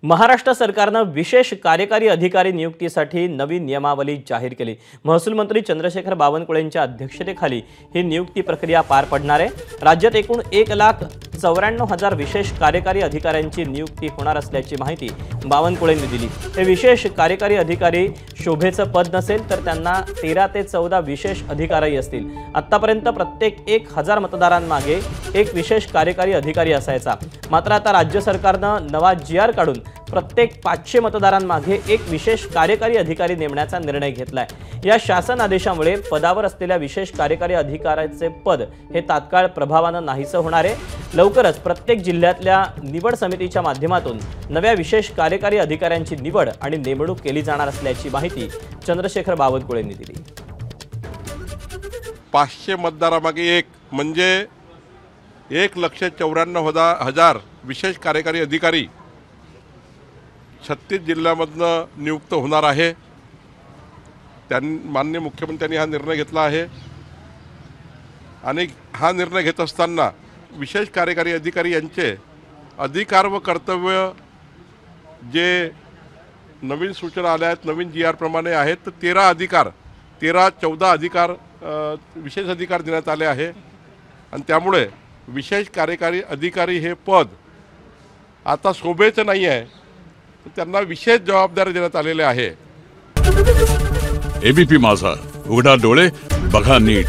महाराष्ट्र सरकारने विशेष कार्यकारी अधिकारी नियुक्तीसाठी नवी नियमावली जाहीर केली। महसूल मंत्री चंद्रशेखर बावनकुळेंच्या अध्यक्षतेखाली ही नियुक्ती प्रक्रिया पार पडणार आहे। राज्यात एकूण 1,94,000 विशेष कार्यकारी अधिकाऱ्यांची नियुक्ती होणार असल्याची माहिती बावनकुळेंनी दिली। हे विशेष कार्यकारी अधिकारी शोभेचं पद नसेल तर त्यांना 13 ते 14 विशेष अधिकारी असतील। आतापर्यंत प्रत्येक 1,000 मतदारांमागे एक विशेष कार्यकारी अधिकारी असायचा। मात्र आता राज्य सरकारने नवा जीआर काढून प्रत्येक 500 मतदारांमागे एक विशेष कार्यकारी अधिकारी नेमण्याचा निर्णय घेतलाय। या शासन आदेशामुळे पदावर असलेल्या विशेष कार्यकारी अधिकाऱ्याचे पद हे तात्काळ प्रभावाने नाहीसे होणार आहे। लवकरच प्रत्येक जिल्ह्यातल्या निवड समितीच्या माध्यमातून नव्या विशेष कार्यकारी अधिकाऱ्यांची निवड आणि नेमणूक केली जाणार असल्याची माहिती चंद्रशेखर बावनकुळेंनी दिली। 500 मतदारामागे एक म्हणजे 1,94,000 विशेष कार्यकारी अधिकारी 36 जिल्ह्यांमधून नियुक्त होणार आहे। माननीय मुख्यमंत्र्यांनी हा निर्णय घेतला आहे आणि हा निर्णय घेत असताना विशेष कार्यकारी अधिकारी यांचे अधिकार व कर्तव्य जे नवीन सूचना आल्या आहेत, नवीन जीआर प्रमाणे आहेत, तर 13-14 अधिकार विशेष अधिकार देण्यात आले आहे आणि त्यामुळे विशेष कार्यकारी अधिकारी हे पद आता शोभेचं नाही आहे, तर त्यांना विशेष जबाबदारी देण्यात आलेले आहे। एबीपी माझा, उघडा डोळे बघा नीट।